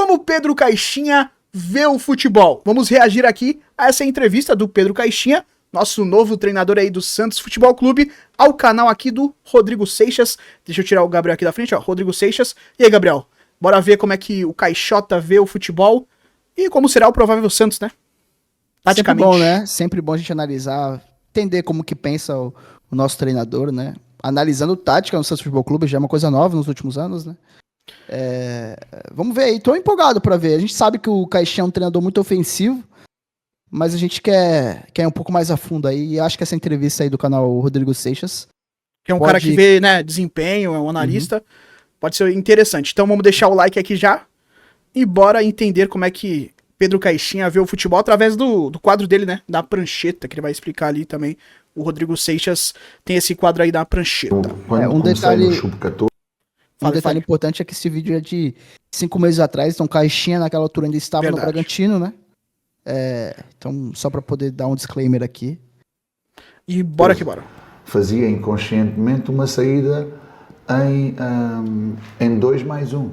Como Pedro Caixinha vê o futebol? Vamos reagir aqui a essa entrevista do Pedro Caixinha, nosso novo treinador aí do Santos Futebol Clube, ao canal aqui do Rodrigo Seixas. Deixa eu tirar o Gabriel aqui da frente, ó, Rodrigo Seixas. E aí, Gabriel, bora ver como é que o Caixota vê o futebol e como será o provável Santos, né? Taticamente. Sempre bom, né? Sempre bom a gente analisar, entender como que pensa o nosso treinador, né? Analisando tática no Santos Futebol Clube, já é uma coisa nova nos últimos anos, né? Vamos ver aí, tô empolgado pra ver. A gente sabe que o Caixinha é um treinador muito ofensivo, mas a gente quer ir um pouco mais a fundo aí, e acho que essa entrevista aí do canal Rodrigo Seixas, que é um cara que vê, né, desempenho, é um analista, pode ser interessante. Então vamos deixar o like aqui já, e bora entender como é que Pedro Caixinha vê o futebol através do quadro dele, né, da prancheta, que ele vai explicar ali também. O Rodrigo Seixas tem esse quadro aí da prancheta. Um detalhe importante é que esse vídeo é de 5 meses atrás, então Caixinha naquela altura ainda estava no Bragantino, né? Então, só para poder dar um disclaimer aqui. E bora que bora. Fazia inconscientemente uma saída em 2+1.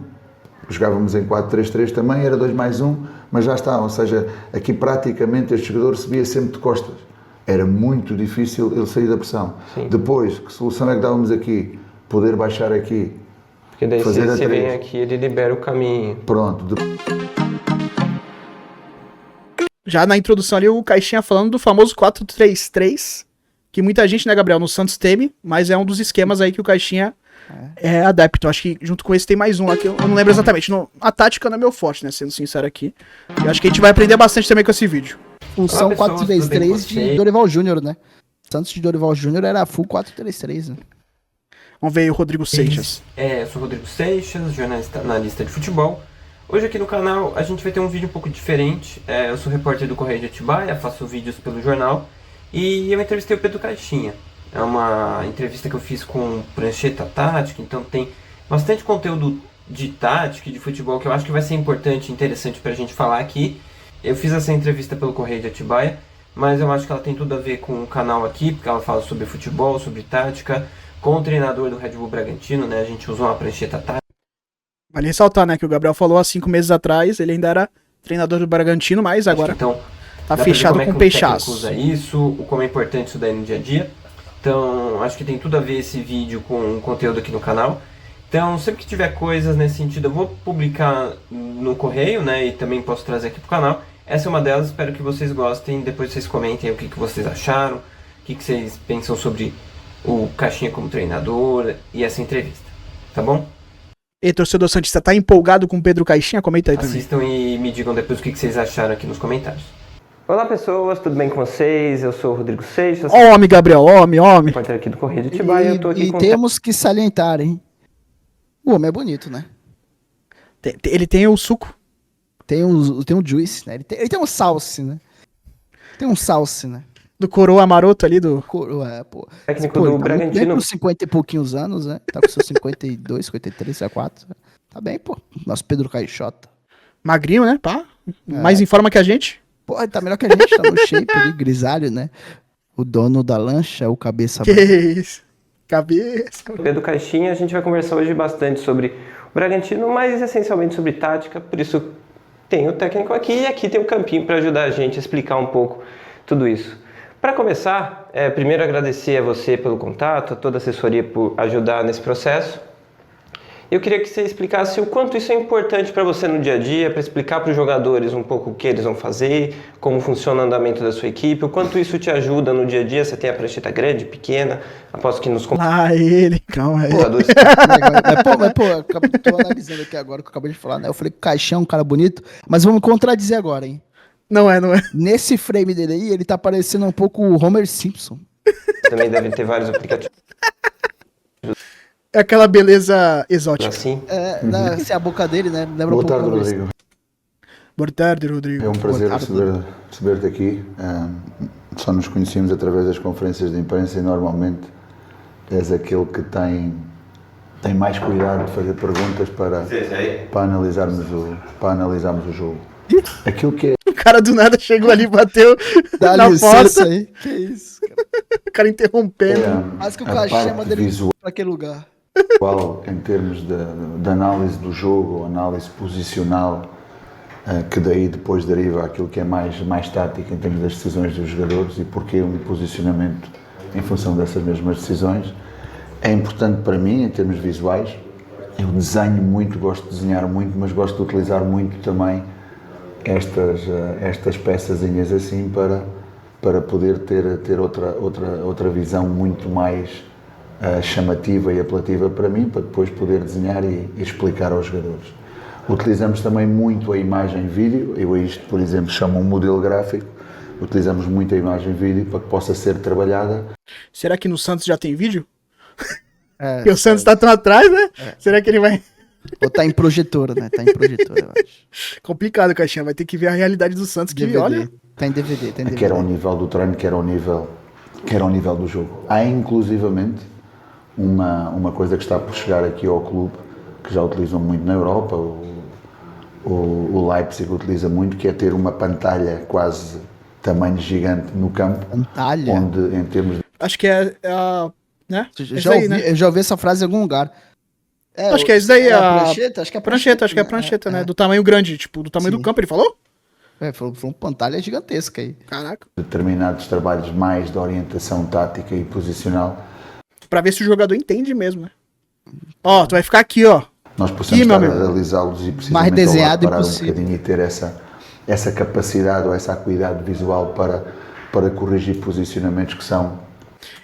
Jogávamos em 4-3-3 também, era 2+1, mas já está. Ou seja, aqui praticamente este jogador se via sempre de costas. Era muito difícil ele sair da pressão. Sim. Depois, que solução é que dávamos aqui? Poder baixar aqui. Porque daí se você vem aqui, ele libera o caminho. Pronto. Já na introdução ali, o Caixinha falando do famoso 4-3-3, que muita gente, né, Gabriel, no Santos teme, mas é um dos esquemas aí que o Caixinha é adepto. Acho que junto com esse tem mais um lá que eu não lembro exatamente. A tática não é meu forte, né, sendo sincero aqui. E acho que a gente vai aprender bastante também com esse vídeo. Função 4-3-3 de Dorival Júnior, né? Santos de Dorival Júnior era full 4-3-3, né? Vamos ver aí o Rodrigo Seixas. Eu sou o Rodrigo Seixas, jornalista, analista de futebol. Hoje aqui no canal a gente vai ter um vídeo um pouco diferente. Eu sou repórter do Correio de Atibaia, faço vídeos pelo jornal. E eu entrevistei o Pedro Caixinha. É uma entrevista que eu fiz com prancheta tática, então tem bastante conteúdo de tática e de futebol que eu acho que vai ser importante e interessante pra gente falar aqui. Eu fiz essa entrevista pelo Correio de Atibaia, mas eu acho que ela tem tudo a ver com o canal aqui, porque ela fala sobre futebol, sobre tática, com o treinador do Red Bull Bragantino, né? A gente usou uma prancheta tática. Vale ressaltar, né, que o Gabriel falou há 5 meses atrás, ele ainda era treinador do Bragantino, mas agora então, tá fechado com peixaço. Usa isso, como é importante isso daí no dia a dia. Então, acho que tem tudo a ver esse vídeo com o conteúdo aqui no canal. Então, sempre que tiver coisas nesse sentido, eu vou publicar no Correio, né, e também posso trazer aqui pro canal. Essa é uma delas, espero que vocês gostem, depois vocês comentem o que vocês acharam, o que vocês pensam sobre o Caixinha como treinador e essa entrevista, tá bom? E torcedor santista, tá empolgado com o Pedro Caixinha? Comenta aí também. Assistam e me digam depois o que vocês acharam aqui nos comentários. Olá pessoas, tudo bem com vocês? Eu sou o Rodrigo Seixas. Homem, Gabriel, homem. Repórter aqui do Correio de Atibaia. Eu tô aqui com... temos que salientar, hein? O homem é bonito, né? Ele tem o suco. Tem um juice, né? Ele tem um salse, né? Do coroa maroto ali do... Coroa, pô. Técnico do Bragantino. Bem com 50 e pouquinhos anos, né? Tá com seus 52, 53, 54. Tá bem, pô. Nosso Pedro Caixota. Magrinho, né? Pá. Mais em forma que a gente. Pô, tá melhor que a gente, tá no shape ali, grisalho, né? O dono da lancha, o cabeça... Que isso? Cabeça. Pedro Caixinha, a gente vai conversar hoje bastante sobre o Bragantino, mas essencialmente sobre tática, por isso tem o técnico aqui e aqui tem o Campinho para ajudar a gente a explicar um pouco tudo isso. Para começar, primeiro agradecer a você pelo contato, a toda a assessoria por ajudar nesse processo. Eu queria que você explicasse o quanto isso é importante para você no dia a dia, para explicar para os jogadores um pouco o que eles vão fazer, como funciona o andamento da sua equipe, o quanto isso te ajuda no dia a dia. Você tem a prancheta grande, pequena, aposto que nos... calma aí. Tô analisando aqui agora o que eu acabei de falar, né? Eu falei que o Caixão é um cara bonito, mas vamos contradizer agora, hein? Não é. Nesse frame dele aí, ele tá parecendo um pouco o Homer Simpson. Também deve ter vários aplicativos. É aquela beleza exótica. Assim? Se a boca dele, né? Lembra Boa tarde, Rodrigo. Boa tarde, Rodrigo. É um prazer receber-te aqui. Só nos conhecemos através das conferências de imprensa e normalmente és aquele que tem mais cuidado de fazer perguntas para analisarmos o jogo. Aquilo que é... O cara do nada chegou ali e bateu na porta. Aí. Que isso, cara. O cara interrompendo. Mas que o cara chama dele pra aquele lugar. Em termos de análise do jogo, análise posicional, que daí depois deriva aquilo que é mais tático em termos das decisões dos jogadores e porque um posicionamento em função dessas mesmas decisões. É importante para mim, em termos visuais, eu desenho muito, gosto de desenhar muito, mas gosto de utilizar muito também estas peçazinhas assim para poder ter outra visão muito mais chamativa e apelativa para mim, para depois poder desenhar e explicar aos jogadores. Utilizamos também muito a imagem vídeo, eu a isto, por exemplo, chamo um modelo gráfico, utilizamos muito a imagem vídeo para que possa ser trabalhada. Será que no Santos já tem vídeo? Porque o Santos tá tão atrás, né? Será que ele vai... Ou tá em projetor, né? Tá em projetor, eu acho. Complicado, Caixinha, vai ter que ver a realidade do Santos, que DVD. olha... Tá em DVD, tem DVD. Quer ao nível do treino, quer ao nível do jogo. Há inclusivamente uma coisa que está por chegar aqui ao clube, que já utilizam muito na Europa, o Leipzig utiliza muito, que é ter uma pantalha quase tamanho gigante no campo. Pantalha? Onde, em termos de... Acho que é a... né? Eu já ouvi essa frase em algum lugar. Acho que é isso daí, a prancheta? Acho que é prancheta, né? Do tamanho grande, tipo, do tamanho do campo, ele falou? Falou uma pantalha gigantesca aí. Caraca. Determinados trabalhos mais de orientação tática e posicional. Pra ver se o jogador entende mesmo, né? Ó, tu vai ficar aqui, ó. Nós possamos estar a analisá-los e precisamente mais desenhado parar impossível. um bocadinho e ter essa capacidade ou essa acuidade visual para corrigir posicionamentos que são...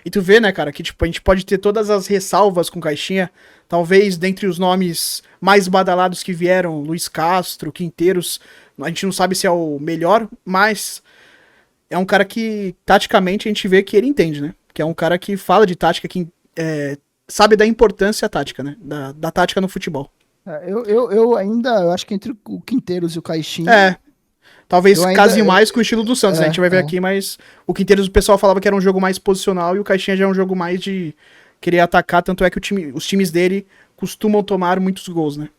E tu vê, né, cara, que tipo, a gente pode ter todas as ressalvas com Caixinha, talvez dentre os nomes mais badalados que vieram, Luiz Castro, Quinteiros, a gente não sabe se é o melhor, mas é um cara que, taticamente, a gente vê que ele entende, né? Que é um cara que fala de tática, que sabe da importância tática, né? Da tática no futebol. Eu acho que entre o Quinteiros e o Caixinha... Talvez case mais com o estilo do Santos, né? A gente vai ver aqui, mas o Quinteiros o pessoal falava que era um jogo mais posicional e o Caixinha já é um jogo mais de querer atacar, tanto é que os times dele costumam tomar muitos gols, né?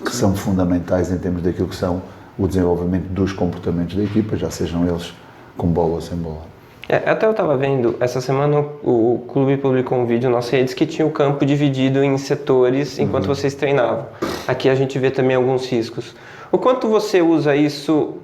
Que são fundamentais em termos daquilo que são o desenvolvimento dos comportamentos da equipa, já sejam eles com bola ou sem bola. Até eu estava vendo, essa semana o clube publicou um vídeo nas redes que tinha o campo dividido em setores enquanto vocês treinavam. Aqui a gente vê também alguns riscos. O quanto você usa isso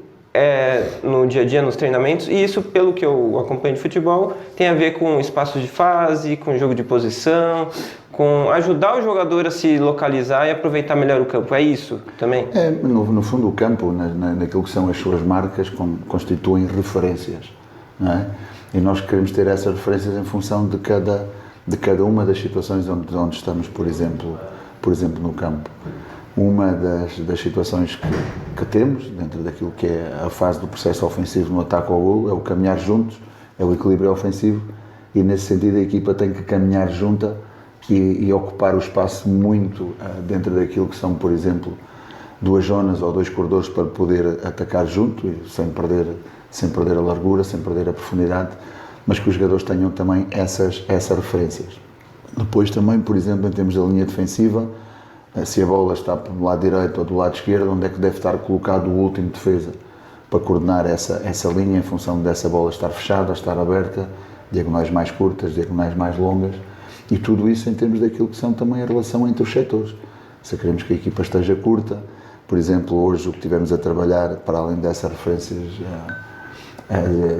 no dia a dia, nos treinamentos, e isso, pelo que eu acompanho de futebol, tem a ver com espaços de fase, com jogo de posição, com ajudar o jogador a se localizar e aproveitar melhor o campo. É isso também? No fundo, o campo, naquilo que são as suas marcas, constituem referências, não é? E nós queremos ter essas referências em função de cada uma das situações onde estamos, por exemplo, no campo. Uma das situações que temos, dentro daquilo que é a fase do processo ofensivo no ataque ao golo, é o caminhar juntos, é o equilíbrio ofensivo, e nesse sentido a equipa tem que caminhar junta e ocupar o espaço muito dentro daquilo que são, por exemplo, duas zonas ou dois corredores para poder atacar junto, sem perder a largura, sem perder a profundidade, mas que os jogadores tenham também essas referências. Depois também, por exemplo, em termos da linha defensiva, se a bola está do lado direito ou do lado esquerdo, onde é que deve estar colocado o último defesa para coordenar essa linha em função dessa bola estar fechada, estar aberta, diagonais mais curtas, diagonais mais longas, e tudo isso em termos daquilo que são também a relação entre os setores. Se queremos que a equipa esteja curta, por exemplo, hoje o que tivemos a trabalhar, para além dessas referências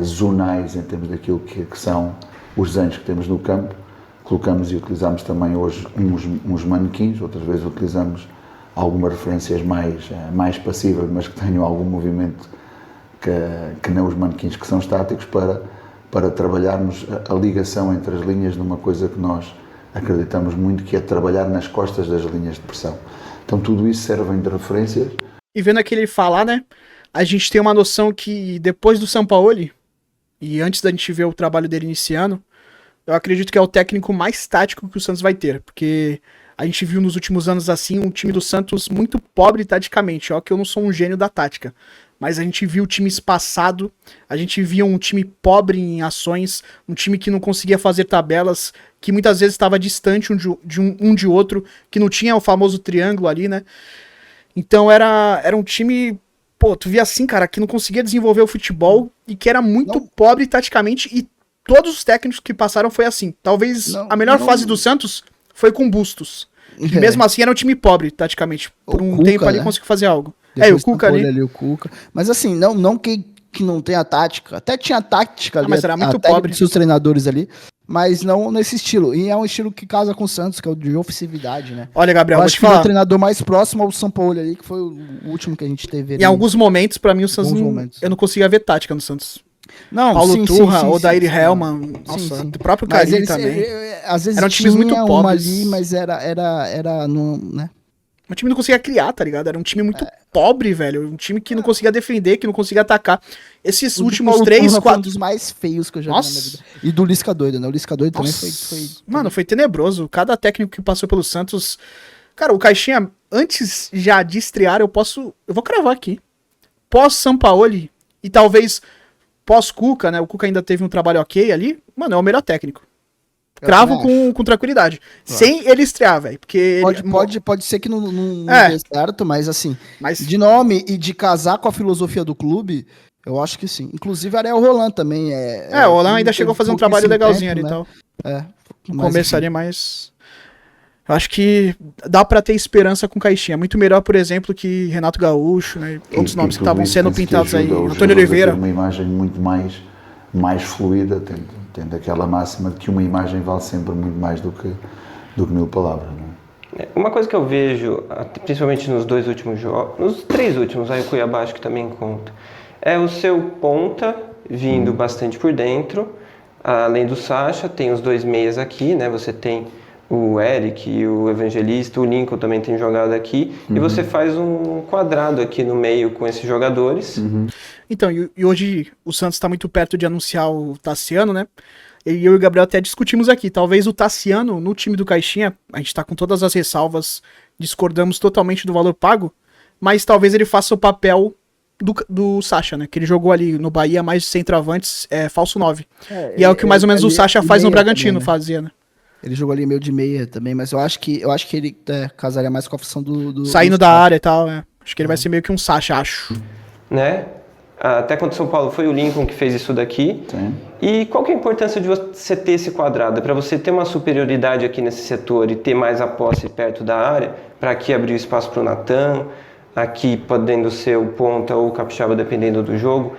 zonais em termos daquilo que são os desenhos que temos no campo, colocamos e utilizamos também hoje uns manequins, outras vezes utilizamos algumas referências mais passivas, mas que tenham algum movimento que não os manequins que são estáticos, para trabalharmos a ligação entre as linhas numa coisa que nós acreditamos muito, que é trabalhar nas costas das linhas de pressão. Então tudo isso serve de referências. E vendo aquele falar, né, a gente tem uma noção que depois do Sampaoli, e antes da gente ver o trabalho dele iniciando, eu acredito que é o técnico mais tático que o Santos vai ter, porque a gente viu nos últimos anos assim um time do Santos muito pobre taticamente, ó, que eu não sou um gênio da tática, mas a gente viu o time espaçado, a gente via um time pobre em ações, um time que não conseguia fazer tabelas, que muitas vezes estava distante um de outro, que não tinha o famoso triângulo ali, né? Então era um time, pô, tu via assim, cara, que não conseguia desenvolver o futebol e que era muito pobre taticamente, e todos os técnicos que passaram foi assim. Talvez a melhor fase do Santos foi com Bustos. E mesmo assim era um time pobre, taticamente. Por um tempo ali conseguiu fazer algo. Depois o Cuca ali. O Cuca. Mas assim, não que não tenha tática. Até tinha tática ali. Mas era muito até pobre. Dos seus treinadores ali. Mas não nesse estilo. E é um estilo que casa com o Santos, que é o de ofensividade, né? Olha, Gabriel, eu vou acho te que falar. o treinador mais próximo ao Sampaoli ali, que foi o último que a gente teve ali. Em alguns momentos, pra mim, o Santos eu não conseguia ver tática no Santos. Não, Paulo Turra, Odair Helman, sim. o próprio Carilli também. Às vezes eram times muito pobres ali, mas era no, né? O time não conseguia criar, tá ligado? Era um time muito pobre, velho. Um time que não conseguia defender, que não conseguia atacar. Esses últimos 3, 4... Foi um dos mais feios que eu já vi na minha vida. E do Lisca Doido, né? O Lisca Doido também foi... Mano, foi tenebroso. Cada técnico que passou pelo Santos... Cara, o Caixinha, antes já de estrear, eu vou cravar aqui. Pós-Sampaoli e talvez pós-Cuca, né? O Cuca ainda teve um trabalho ok ali. Mano, é o melhor técnico. Cravo com tranquilidade. Claro. Sem ele estrear, velho. Porque pode ser que não dê certo, mas assim, de nome e de casar com a filosofia do clube, eu acho que sim. Inclusive, Ariel Roland também o Roland ainda chegou a fazer um trabalho legalzinho ali e tal. No começo ali, mas... Eu acho que dá pra ter esperança com Caixinha. Muito melhor, por exemplo, que Renato Gaúcho, né? Outros nomes que estavam sendo pintados aí. Antônio Oliveira. Uma imagem muito mais fluida, tendo aquela máxima de que uma imagem vale sempre muito mais do que 1000 palavras. Não é? Uma coisa que eu vejo, principalmente nos 2 últimos jogos, nos 3 últimos, aí o Cuiabá acho que também conta, é o seu ponta vindo bastante por dentro, além do Sacha, tem os 2 meias aqui, né? Você tem o Eric, o Evangelista, o Lincoln também tem jogado aqui, e você faz um quadrado aqui no meio com esses jogadores. Então, e hoje o Santos está muito perto de anunciar o Tassiano, né? E eu e o Gabriel até discutimos aqui, talvez o Tassiano no time do Caixinha, a gente tá com todas as ressalvas, discordamos totalmente do valor pago, mas talvez ele faça o papel do Sacha, né? Que ele jogou ali no Bahia mais de centroavantes, falso 9. E é o que mais ou menos o Sacha faz no Bragantino, também, né? Fazia, né? Ele jogou ali meio de meia também, mas eu acho que ele casaria mais com a função do saindo da área e tal, né? Acho que ele vai ser meio que um Sacha, acho. Né? Até quando o São Paulo foi o Lincoln que fez isso daqui. Sim. E qual que é a importância de você ter esse quadrado? Para você ter uma superioridade aqui nesse setor e ter mais a posse perto da área, para aqui abrir o espaço para o Natan, aqui podendo ser o ponta ou o capixaba, dependendo do jogo.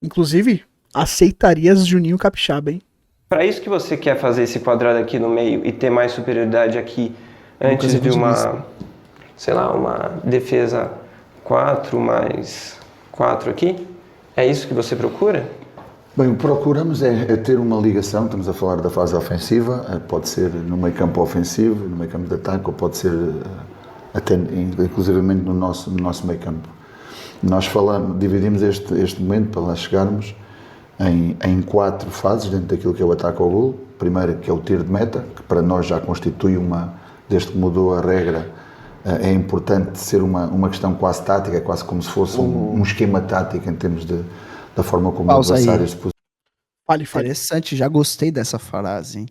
Inclusive, aceitarias Juninho Capixaba, hein? Para isso que você quer fazer esse quadrado aqui no meio e ter mais superioridade aqui antes de uma defesa 4 mais 4 aqui? É isso que você procura? Bem, o que procuramos é ter uma ligação, estamos a falar da fase ofensiva, pode ser no meio campo ofensivo, no meio campo de ataque, ou pode ser até inclusivamente no nosso meio campo. Nós dividimos este momento para lá chegarmos em 4 fases dentro daquilo que é o ataque ao golo. Primeiro, que é o tiro de meta, que para nós já constitui desde que mudou a regra, é importante ser uma questão quase tática, quase como se fosse um esquema tático em termos da forma como o adversário se posiciona. Interessante, já gostei dessa frase, hein?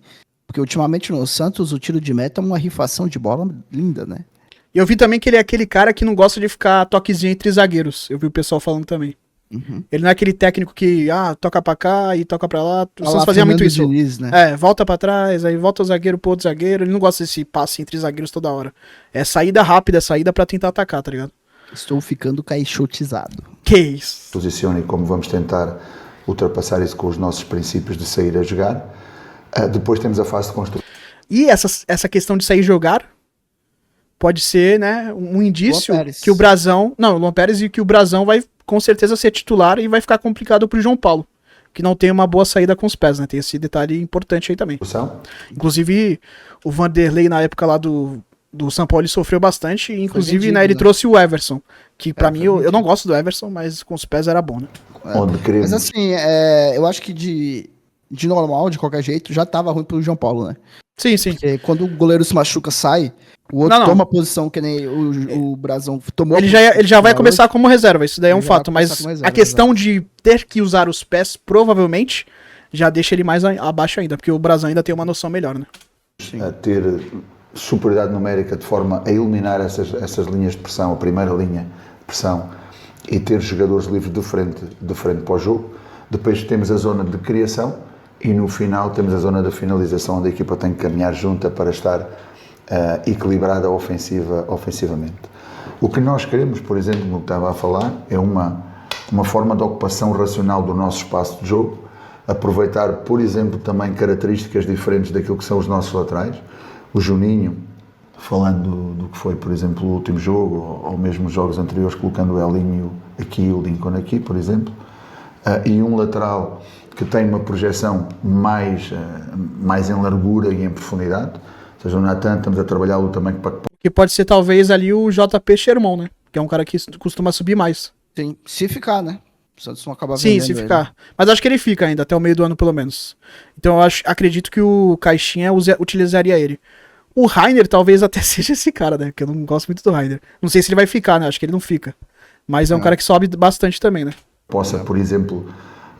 Porque ultimamente no Santos o tiro de meta é uma rifação de bola linda, né? E eu vi também que ele é aquele cara que não gosta de ficar toquezinho entre zagueiros. Eu vi o pessoal falando também. Ele não é aquele técnico que toca pra cá e toca pra lá. O Santos fazia muito isso. Diniz, né? Volta pra trás, aí volta o zagueiro pro outro zagueiro. Ele não gosta desse passe entre zagueiros toda hora. É saída rápida, saída pra tentar atacar, tá ligado? Estou ficando caixotizado. Que isso? Posiciona e como vamos tentar ultrapassar isso com os nossos princípios de sair a jogar. Depois temos a fase de construção. E essa questão de sair jogar pode ser, né, um indício que o Brazão... Não, o Luan Pérez e que o Brazão vai com certeza ser titular e vai ficar complicado pro João Paulo, que não tem uma boa saída com os pés, né? Tem esse detalhe importante aí também. Inclusive, o Vanderlei na época lá do São Paulo ele sofreu bastante, e inclusive vendido, né, ele trouxe o Everson, que pra mim, eu não gosto do Everson, mas com os pés era bom, né? Mas assim, eu acho que de normal, de qualquer jeito, já tava ruim pro João Paulo, né? Sim, sim. Porque quando o goleiro se machuca, sai, o outro toma a posição que nem o Brazão tomou. Ele já vai começar como reserva, isso daí é um fato, mas reserva, a questão de ter que usar os pés, provavelmente, já deixa ele mais abaixo ainda, porque o Brazão ainda tem uma noção melhor, né? A ter superioridade numérica de forma a eliminar essas linhas de pressão, a primeira linha de pressão, e ter jogadores livres de frente para o jogo. Depois temos a zona de criação e no final temos a zona de finalização, onde a equipa tem que caminhar junta para estar equilibrada ofensivamente. O que nós queremos, por exemplo, no que estava a falar, é uma forma de ocupação racional do nosso espaço de jogo, aproveitar, por exemplo, também características diferentes daquilo que são os nossos laterais. O Juninho, falando do que foi, por exemplo, o último jogo, ou mesmo os jogos anteriores, colocando o Elinho aqui e o Lincoln aqui, por exemplo, e um lateral que tem uma projeção mais em largura e em profundidade. Ou seja, o Natan, estamos a trabalhá-lo também para... Que pode ser talvez ali o JP Sherman, né? Que é um cara que costuma subir mais. Sim, se ficar, né? O Santos não acaba Sim, se ficar. Mas acho que ele fica ainda, até o meio do ano pelo menos. Então eu acredito que o Caixinha utilizaria ele. O Rainer talvez até seja esse cara, né? Porque eu não gosto muito do Rainer. Não sei se ele vai ficar, né? Acho que ele não fica. Mas é um cara que sobe bastante também, né? Possa, por exemplo,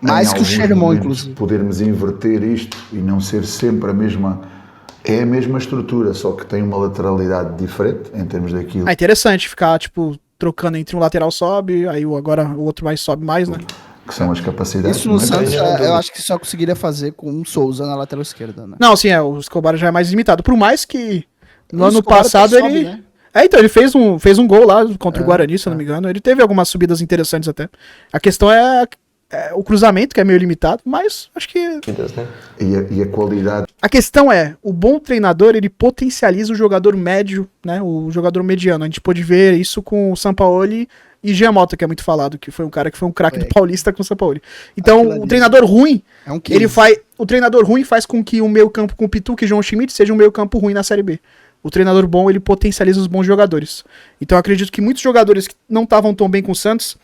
mais que o Sherman, inclusive, podermos inverter isto e não ser sempre a mesma estrutura, só que tem uma lateralidade diferente em termos daquilo. É interessante ficar, tipo, trocando entre um lateral sobe, aí agora o outro mais sobe mais, né? Que são as capacidades. Isso no Santos eu acho que só conseguiria fazer com o Souza na lateral esquerda, né? Não, sim, o Escobar já é mais limitado. Por mais que no ano Escobar passado sobe, ele... né? Então, ele fez um gol lá contra o Guarani, se eu não me engano. Ele teve algumas subidas interessantes até. A questão é o cruzamento, que é meio limitado, mas acho que... E a qualidade... A questão é, o bom treinador, ele potencializa o jogador médio, né? O jogador mediano. A gente pôde ver isso com o Sampaoli e Giamota, que é muito falado, que foi um cara que foi um craque do Paulista com o Sampaoli. Então, o treinador ruim, o treinador ruim faz com que o meio campo com o Pituca e João Schmidt seja um meio campo ruim na Série B. O treinador bom, ele potencializa os bons jogadores. Então eu acredito que muitos jogadores que não estavam tão bem com o Santos,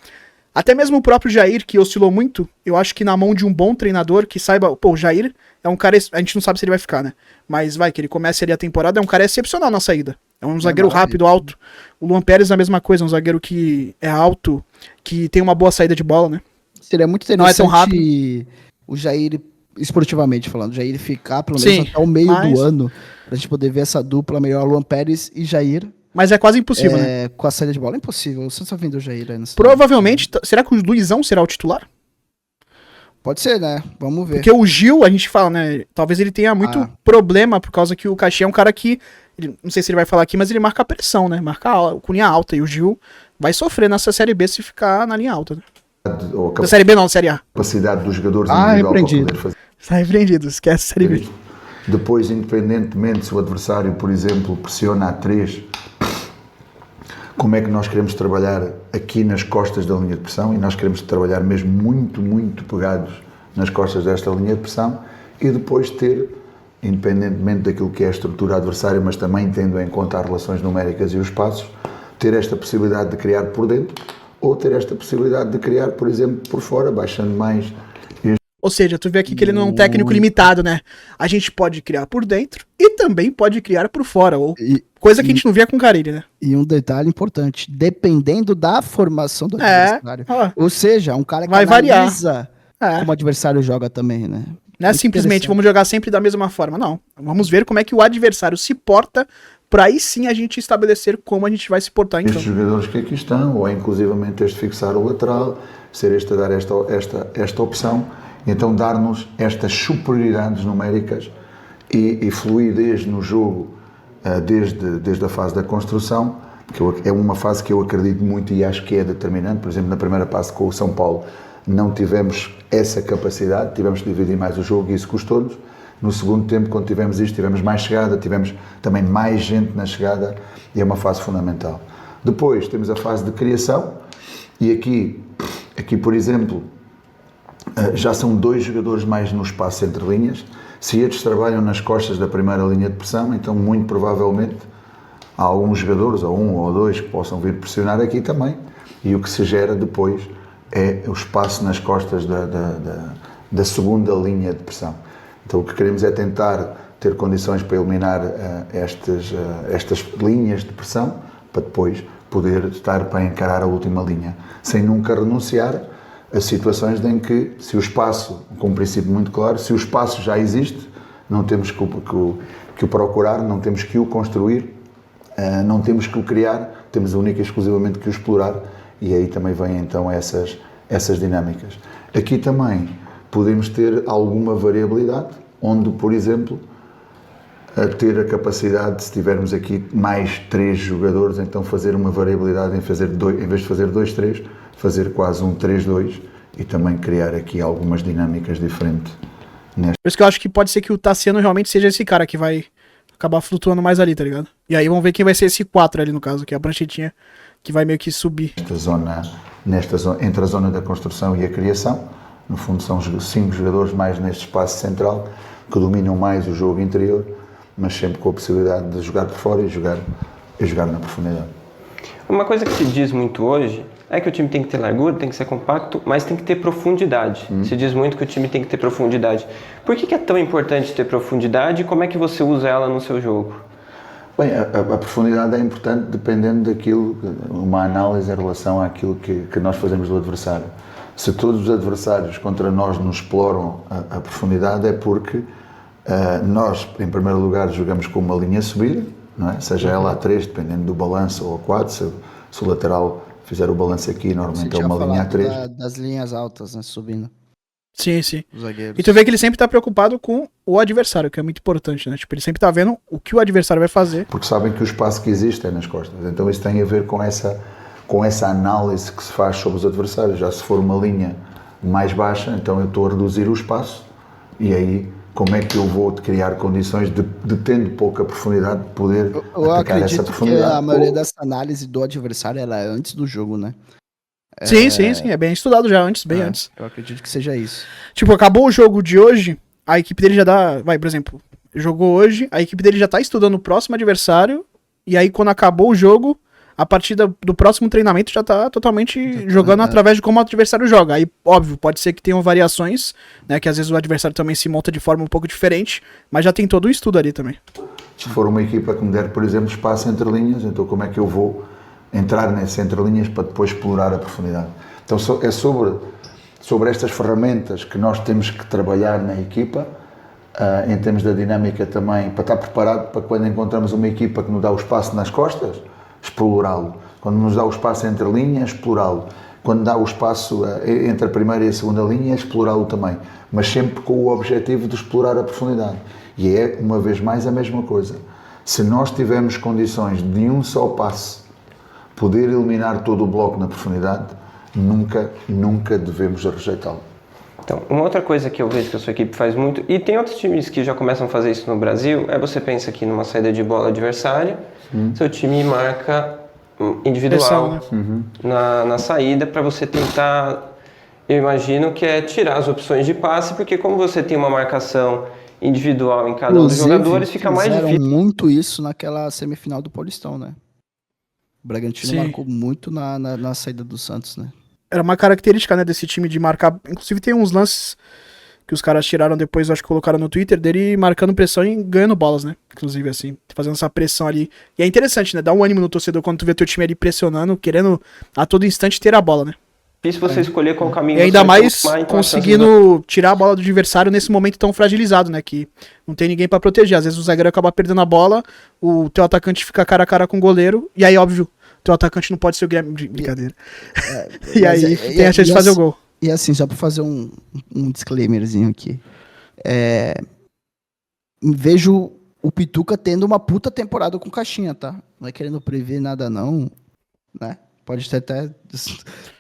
até mesmo o próprio Jair, que oscilou muito, eu acho que na mão de um bom treinador que saiba... Pô, o Jair é um cara... A gente não sabe se ele vai ficar, né? Mas vai, que ele comece ali a temporada, é um cara excepcional na saída. É um zagueiro rápido, alto. O Luan Pérez é a mesma coisa, um zagueiro que é alto, que tem uma boa saída de bola, né? Seria muito interessante não é tão rápido. O Jair, esportivamente falando, o Jair ficar pelo menos até o meio do ano, pra gente poder ver essa dupla melhor, Luan Pérez e Jair. Mas é quase impossível, né? Com a saída de bola é impossível. O Santos tá vendo o Jair aí nessa... Provavelmente, será que o Luizão será o titular? Pode ser, né? Vamos ver. Porque o Gil, a gente fala, né? Talvez ele tenha muito problema, por causa que o Caixinha é um cara que... não sei se ele vai falar aqui, mas ele marca a pressão, né? Marca com linha alta. E o Gil vai sofrer nessa Série B se ficar na linha alta, né? Na Série B não, na Série A. Capacidade dos jogadores repreendido. Para poder fazer. Está repreendido, esquece a Série B. Depois, independentemente se o adversário, por exemplo, pressiona a 3, como é que nós queremos trabalhar aqui nas costas da linha de pressão, e nós queremos trabalhar mesmo muito, muito pegados nas costas desta linha de pressão, e depois ter, independentemente daquilo que é a estrutura adversária, mas também tendo em conta as relações numéricas e os passos, ter esta possibilidade de criar por dentro, ou ter esta possibilidade de criar, por exemplo, por fora, baixando mais... Ou seja, tu vê aqui que ele não é um técnico limitado, né? A gente pode criar por dentro e também pode criar por fora. Coisa que a gente não via com o Carille, né? E um detalhe importante, dependendo da formação do adversário. Ou seja, um cara que vai analisa como o adversário joga também, né? Não é simplesmente vamos jogar sempre da mesma forma, não. Vamos ver como é que o adversário se porta para aí sim a gente estabelecer como a gente vai se portar, então. Estes jogadores que aqui estão, ou inclusivamente este fixar o lateral, ser este a dar esta opção, então dar-nos estas superioridades numéricas e fluidez no jogo desde a fase da construção, que é uma fase que eu acredito muito e acho que é determinante. Por exemplo, na primeira fase com o São Paulo não tivemos essa capacidade, tivemos que dividir mais o jogo e isso custou-nos. No segundo tempo, quando tivemos isto, tivemos mais chegada, tivemos também mais gente na chegada e é uma fase fundamental. Depois temos a fase de criação e aqui por exemplo, já são 2 jogadores mais no espaço entre linhas. Se estes trabalham nas costas da primeira linha de pressão, então muito provavelmente há alguns jogadores, ou 1 ou 2, que possam vir pressionar aqui também, e o que se gera depois é o espaço nas costas da segunda linha de pressão. Então o que queremos é tentar ter condições para eliminar estas linhas de pressão, para depois poder estar para encarar a última linha, sem nunca renunciar a situações em que, se o espaço, com um princípio muito claro, se o espaço já existe, não temos que o procurar, não temos que o construir, não temos que o criar, temos única e exclusivamente que o explorar, e aí também vêm então essas dinâmicas. Aqui também podemos ter alguma variabilidade, onde, por exemplo, a ter a capacidade, se tivermos aqui mais 3 jogadores, então fazer uma variabilidade em fazer em vez de fazer 2-3, fazer quase um 3-2 e também criar aqui algumas dinâmicas diferentes. Por isso que eu acho que pode ser que o Tassiano realmente seja esse cara que vai acabar flutuando mais ali, tá ligado? E aí vamos ver quem vai ser esse 4 ali no caso, que é a pranchetinha que vai meio que subir. Nesta zona, entre a zona da construção e a criação, no fundo são 5 jogadores mais neste espaço central que dominam mais o jogo interior, mas sempre com a possibilidade de jogar por fora e jogar na profundidade. Uma coisa que se diz muito hoje é que o time tem que ter largura, tem que ser compacto, mas tem que ter profundidade. Se diz muito que o time tem que ter profundidade. Por que é tão importante ter profundidade e como é que você usa ela no seu jogo? Bem, a profundidade é importante dependendo daquilo, uma análise em relação àquilo que nós fazemos do adversário. Se todos os adversários contra nós nos exploram a profundidade é porque nós, em primeiro lugar, jogamos com uma linha subida, não é? Seja ela a 3, dependendo do balanço, ou a 4, se o lateral fizer o balanço aqui, normalmente é uma linha a 3. Das linhas altas, né, subindo. Sim, sim. Os zagueiros. E tu vê que ele sempre tá preocupado com o adversário, que é muito importante, né? Tipo, ele sempre tá vendo o que o adversário vai fazer. Porque sabem que o espaço que existe é nas costas. Então isso tem a ver com essa análise que se faz sobre os adversários. Já se for uma linha mais baixa, então eu estou a reduzir o espaço e aí como é que eu vou criar condições de tendo pouca profundidade, de poder atacar essa profundidade. Eu acredito que a maioria dessa análise do adversário ela é antes do jogo, né? Sim, é bem estudado já antes, bem antes. Eu acredito que seja isso. Tipo, acabou o jogo de hoje, a equipe dele já dá... Vai, por exemplo, jogou hoje, a equipe dele já tá estudando o próximo adversário, e aí quando acabou o jogo, a partir do próximo treinamento já tá totalmente jogando através de como o adversário joga. Aí, óbvio, pode ser que tenham variações, né, que às vezes o adversário também se monta de forma um pouco diferente, mas já tem todo o estudo ali também. Se for uma equipa que me der, por exemplo, espaço entre linhas, então como é que eu vou entrar nessas entrelinhas para depois explorar a profundidade. Então é sobre estas ferramentas que nós temos que trabalhar na equipa, em termos da dinâmica também, para estar preparado para quando encontramos uma equipa que nos dá o espaço nas costas, explorá-lo. Quando nos dá o espaço entre linhas, explorá-lo. Quando dá o espaço entre a primeira e a segunda linha, explorá-lo também. Mas sempre com o objetivo de explorar a profundidade. E é, uma vez mais, a mesma coisa. Se nós tivermos condições de um só passe poder eliminar todo o bloco na profundidade, nunca devemos rejeitá-lo. Então, uma outra coisa que eu vejo que a sua equipe faz muito, e tem outros times que já começam a fazer isso no Brasil, é você pensa aqui numa saída de bola adversária, seu time marca individual na saída para você tentar, eu imagino que é tirar as opções de passe, porque como você tem uma marcação individual em cada um dos jogadores, fica mais difícil. Muito isso naquela semifinal do Paulistão, né? O Bragantino marcou muito na saída do Santos, né? Era uma característica, né, desse time de marcar. Inclusive tem uns lances que os caras tiraram depois, acho que colocaram no Twitter, dele marcando pressão e ganhando bolas, né? Inclusive, assim, fazendo essa pressão ali. E é interessante, né? Dá um ânimo no torcedor quando tu vê teu time ali pressionando, querendo a todo instante ter a bola, né? Difícil você escolher qual caminho. E ainda mais conseguindo tirar a bola do adversário nesse momento tão fragilizado, né? Que não tem ninguém pra proteger. Às vezes o zagueiro acaba perdendo a bola, o teu atacante fica cara a cara com o goleiro, e aí, óbvio, o teu atacante não pode ser o Guilherme. Brincadeira. E aí tem a chance de fazer o gol. E assim, só pra fazer um disclaimerzinho aqui. Vejo o Pituca tendo uma puta temporada com caixinha, tá? Não é querendo prever nada, não, né? Pode até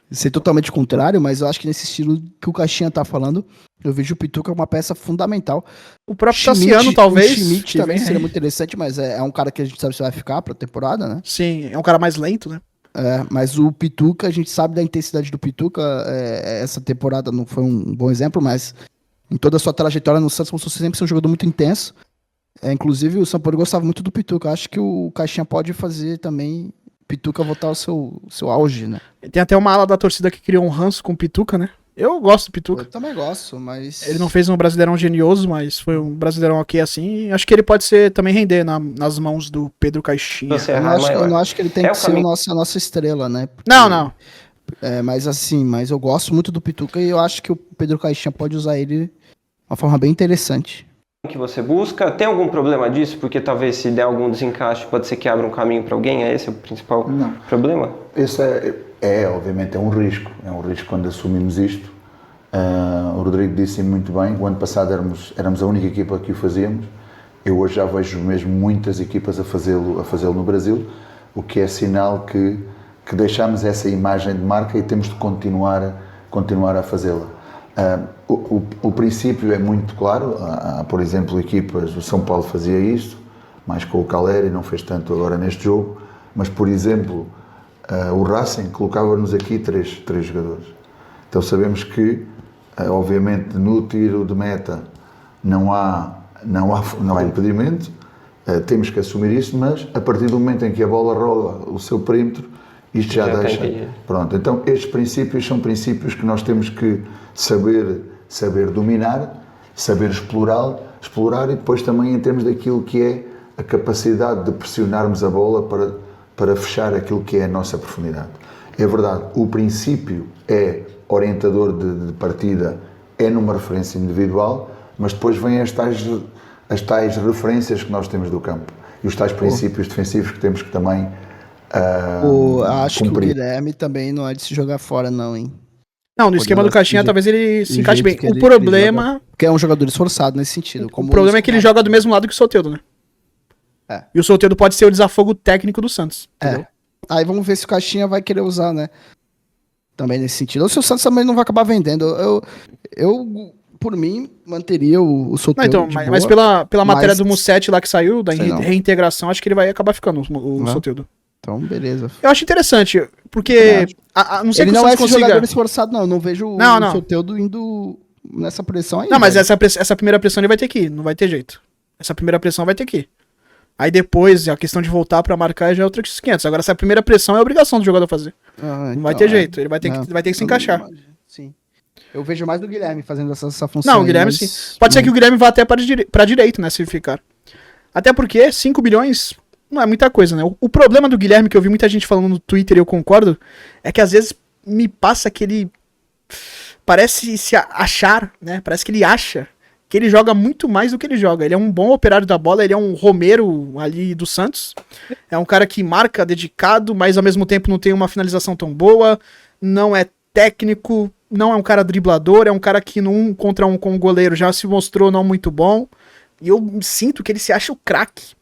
ser totalmente contrário, mas eu acho que nesse estilo que o Caixinha tá falando, eu vejo o Pituca uma peça fundamental. O próprio Tassiano, talvez. O Schmidt também seria muito interessante, mas é um cara que a gente sabe se vai ficar pra temporada, né? Sim, é um cara mais lento, né? Mas o Pituca, a gente sabe da intensidade do Pituca. Essa temporada não foi um bom exemplo, mas em toda a sua trajetória no Santos, mostrou sempre ser um jogador muito intenso. Inclusive, o Sampaoli gostava muito do Pituca. Acho que o Caixinha pode fazer também Pituca voltar ao seu auge, né? Tem até uma ala da torcida que criou um ranço com o Pituca, né? Eu gosto do Pituca. Eu também gosto, mas... Ele não fez um Brasileirão genioso, mas foi um Brasileirão ok assim. Acho que ele pode também render nas mãos do Pedro Caixinha. Eu não acho que ele tem que ser a nossa estrela, né? Porque, não. Mas eu gosto muito do Pituca e eu acho que o Pedro Caixinha pode usar ele de uma forma bem interessante. Que você busca, tem algum problema disso? Porque talvez se der algum desencaixe pode ser que abra um caminho para alguém, esse o principal problema? Esse obviamente é um risco quando assumimos isto. O Rodrigo disse muito bem, o ano passado éramos a única equipa que o fazíamos Eu hoje já vejo mesmo muitas equipas a fazê-lo no Brasil, o que é sinal que deixamos essa imagem de marca e temos de continuar a fazê-la. O princípio é muito claro. Há, por exemplo, equipas, o São Paulo fazia isto, mais com o Caleri, não fez tanto agora neste jogo, mas, por exemplo, o Racing colocava-nos aqui três jogadores. Então sabemos que, obviamente, no tiro de meta não há impedimento, temos que assumir isso, mas a partir do momento em que a bola rola o seu perímetro, isto já deixa. Pronto, então estes princípios são princípios que nós temos que saber dominar, saber explorar e depois também em termos daquilo que é a capacidade de pressionarmos a bola para fechar aquilo que é a nossa profundidade. É verdade, o princípio é orientador de partida, é numa referência individual, mas depois vêm as tais referências que nós temos do campo e os tais princípios defensivos que temos que também acho cumprir. que o Guilherme também não é de se jogar fora, não, hein? Não, no esquema do Caixinha talvez ele se encaixe bem. O problema... Porque é um jogador esforçado nesse sentido. O problema é que ele joga do mesmo lado que o Soteldo, né? E o Soteldo pode ser o desafogo técnico do Santos. Entendeu? Aí vamos ver se o Caixinha vai querer usar, né? Também nesse sentido. Ou se o Santos também não vai acabar vendendo. Eu por mim, manteria o Soteldo. Não, então, mas pela matéria do Mussetti lá que saiu, da reintegração, acho que ele vai acabar ficando, o Soteldo. Então, beleza. Eu acho interessante, porque não sei ele não é esse jogador esforçado, não. Eu não vejo o Soteldo indo nessa pressão aí. Não, mas essa primeira pressão ele vai ter que ir, não vai ter jeito. Essa primeira pressão vai ter que ir. Aí depois, a questão de voltar pra marcar já é outros 500. Agora, essa primeira pressão é obrigação do jogador fazer. Não vai ter jeito, ele vai ter que se encaixar. Sim. Eu vejo mais do Guilherme fazendo essa função. Não, o Guilherme sim. Pode ser que o Guilherme vá até pra direita, né, se ficar. Até porque 5 bilhões... não é muita coisa, né? O problema do Guilherme, que eu vi muita gente falando no Twitter e eu concordo, é que às vezes me passa que ele parece se achar, né? Parece que ele acha que ele joga muito mais do que ele joga. Ele é um bom operário da bola, ele é um Romero ali do Santos. É um cara que marca, dedicado, mas ao mesmo tempo não tem uma finalização tão boa, não é técnico, não é um cara driblador, é um cara que no 1 contra 1 com o goleiro já se mostrou não muito bom. E eu sinto que ele se acha o craque.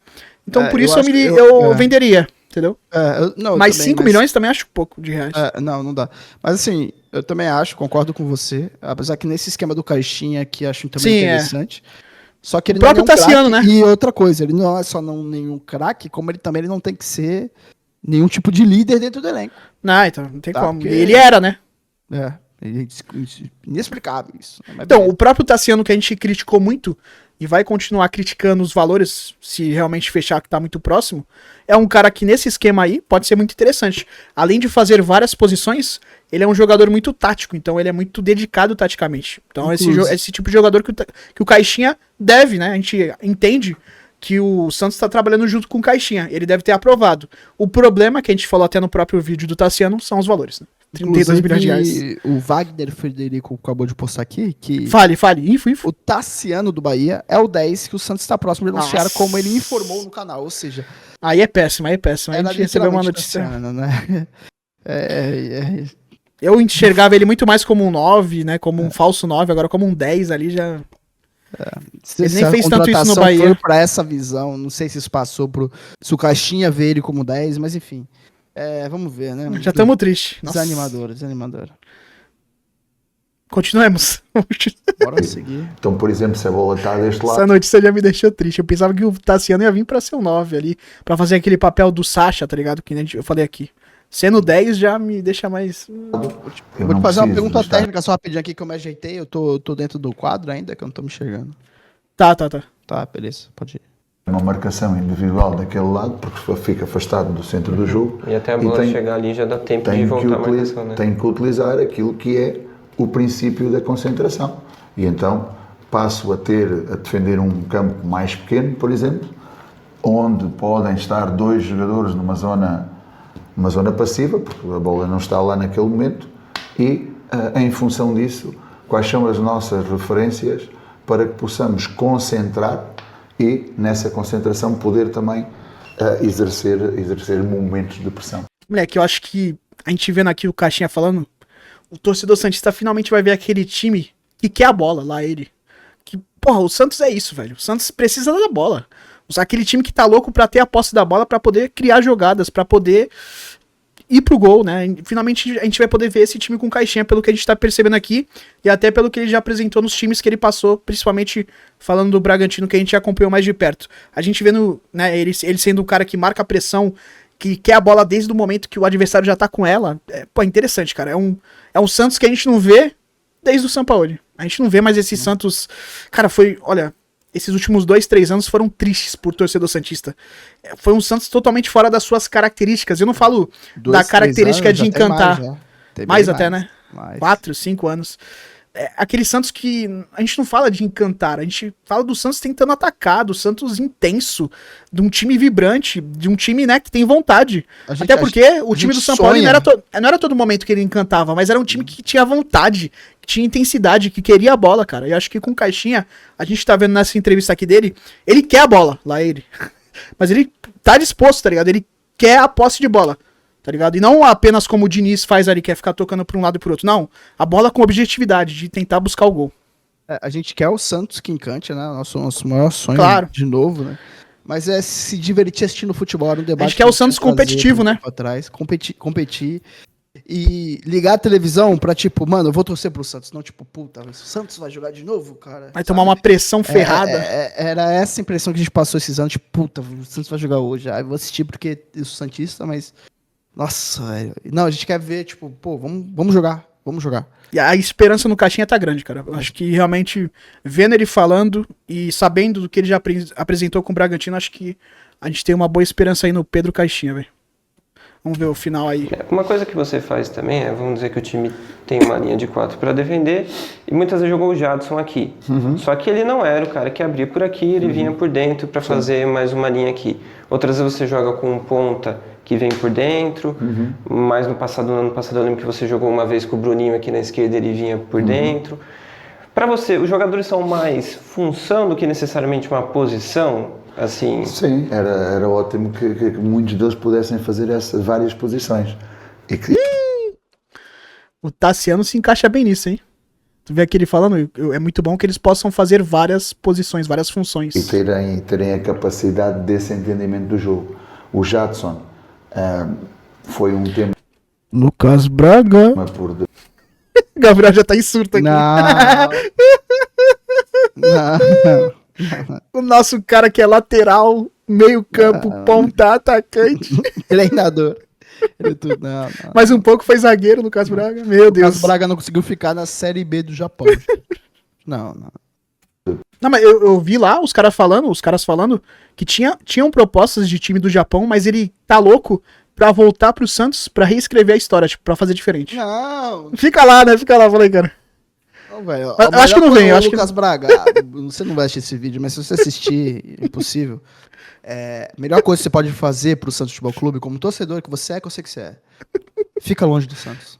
Então, por isso eu venderia, entendeu? Mas 5 milhões também acho pouco de reais. Não dá. Mas assim, eu também acho, concordo com você. Apesar que nesse esquema do Caixinha aqui, acho também interessante. Só que ele o próprio não é Tassiano, craque, né? E outra coisa, ele não é só nenhum craque, como ele não tem que ser nenhum tipo de líder dentro do elenco. Não, então não tem como. Porque... ele era, né? Inexplicável isso. Então, o próprio Tassiano, que a gente criticou muito, e vai continuar criticando os valores, se realmente fechar que tá muito próximo, é um cara que nesse esquema aí pode ser muito interessante. Além de fazer várias posições, ele é um jogador muito tático, então ele é muito dedicado taticamente. Então esse tipo de jogador que o Caixinha deve, né? A gente entende que o Santos tá trabalhando junto com o Caixinha, ele deve ter aprovado. O problema, que a gente falou até no próprio vídeo do Tassiano, são os valores, né? 32 milhões de reais. O Wagner Frederico acabou de postar aqui que... Fale. Info. O Tassiano do Bahia é o 10 que o Santos está próximo de anunciar, como ele informou no canal, ou seja... Aí é péssimo. A gente recebeu uma notícia... Tassiano, né? Eu enxergava ele muito mais como um 9, né? Como um falso 9, agora como um 10 ali já... Ele nem fez tanto isso no Bahia. Foi pra essa visão, não sei se isso passou se o Caixinha vê ele como 10, mas enfim... vamos ver, né? Já estamos tristes. Desanimador. Continuemos. Bora seguir. Então, por exemplo, se a bola está deste lado... Essa notícia já me deixou triste. Eu pensava que o Tassiano ia vir pra ser o 9 ali, pra fazer aquele papel do Sacha, tá ligado? Que eu falei aqui. Sendo 10 já me deixa mais... Vou te fazer uma pergunta técnica só rapidinho aqui que eu me ajeitei. Eu tô dentro do quadro ainda, que eu não tô me enxergando. Tá. Tá, beleza. Pode ir. Uma marcação individual daquele lado, porque fica afastado do centro do jogo. E até a bola chegar ali já dá tempo de voltar a marcação, né? Tem que utilizar aquilo que é o princípio da concentração. E então passo a defender um campo mais pequeno, por exemplo, onde podem estar 2 jogadores numa zona passiva, porque a bola não está lá naquele momento, e em função disso, quais são as nossas referências para que possamos concentrar e nessa concentração poder também exercer momentos de pressão. Moleque, eu acho que a gente vendo aqui o Caixinha falando, o torcedor santista finalmente vai ver aquele time que quer a bola, lá ele. Que Porra, o Santos é isso, velho. O Santos precisa da bola. Aquele time que tá louco pra ter a posse da bola, pra poder criar jogadas, pra poder ir pro gol, né? Finalmente a gente vai poder ver esse time com caixinha, pelo que a gente tá percebendo aqui, e até pelo que ele já apresentou nos times que ele passou, principalmente falando do Bragantino, que a gente acompanhou mais de perto. A gente vendo, né, ele sendo um cara que marca a pressão, que quer a bola desde o momento que o adversário já tá com ela. Pô, interessante, cara. É um Santos que a gente não vê desde o Sampaoli. A gente não vê mais esse Santos... Cara, olha... Esses últimos 2, 3 anos foram tristes por torcedor santista. Foi um Santos totalmente fora das suas características. Eu não falo da característica de encantar. Mais até, né? 4, 5 anos. Aquele Santos que a gente não fala de encantar, a gente fala do Santos tentando atacar, do Santos intenso, de um time vibrante, de um time, né, que tem vontade. Até porque o time do São Paulo não era todo momento que ele encantava, mas era um time que tinha vontade, que tinha intensidade, que queria a bola, cara. E acho que com o Caixinha, a gente tá vendo nessa entrevista aqui dele, ele quer a bola, lá ele. Mas ele tá disposto, tá ligado? Ele quer a posse de bola. Tá ligado? E não apenas como o Diniz faz ali, que é ficar tocando pra um lado e pro outro. Não, a bola com objetividade, de tentar buscar o gol. A gente quer o Santos que encante, né? Nosso maior sonho, claro, de novo, né? Mas é se divertir assistindo futebol, era um debate. A gente quer o Santos competitivo, né? Atrás, competir e ligar a televisão pra tipo, mano, eu vou torcer pro Santos. Não, tipo, puta, o Santos vai jogar de novo, cara. Vai tomar uma pressão ferrada. Era essa impressão que a gente passou esses anos, tipo, puta, o Santos vai jogar hoje. Aí eu vou assistir porque eu sou santista, mas... Nossa, velho. Não, a gente quer ver, tipo, pô, vamos jogar. E a esperança no Caixinha tá grande, cara. Eu acho que realmente, vendo ele falando e sabendo do que ele já apresentou com o Bragantino, acho que a gente tem uma boa esperança aí no Pedro Caixinha, velho. Vamos ver o final aí. Uma coisa que você faz também é, vamos dizer que o time tem uma linha de 4 para defender e muitas vezes jogou o Jadson aqui. Só que ele não era o cara que abria por aqui, ele vinha por dentro para fazer mais uma linha aqui. Outras vezes você joga com um ponta que vem por dentro, mas no ano passado eu lembro que você jogou uma vez com o Bruninho aqui na esquerda, ele vinha por dentro. Para você, os jogadores são mais função do que necessariamente uma posição? Assim... Sim, era ótimo que muitos deles pudessem fazer essas várias posições. E que... O Tassiano se encaixa bem nisso, hein? Tu vê aqui ele falando, é muito bom que eles possam fazer várias posições, várias funções. E terem a capacidade desse entendimento do jogo. O Jadson foi um tempo... Lucas Braga. Gabriel já tá em surto aqui. Não. O nosso cara que é lateral, meio campo, ponta, atacante. Treinador. Não. Mais um pouco foi zagueiro, Lucas Braga. Meu Deus. Lucas Braga não conseguiu ficar na Série B do Japão. Não. Não, mas eu vi lá os caras falando que tinham propostas de time do Japão, mas ele tá louco pra voltar pro Santos pra reescrever a história, tipo, pra fazer diferente. Não. Fica lá, falei, cara. Não, velho. Eu acho que não vem, eu acho que... Lucas Braga, você não vai assistir esse vídeo, mas se você assistir, impossível. Melhor coisa que você pode fazer pro Santos Futebol Clube, como torcedor que eu sei que você é, fica longe do Santos.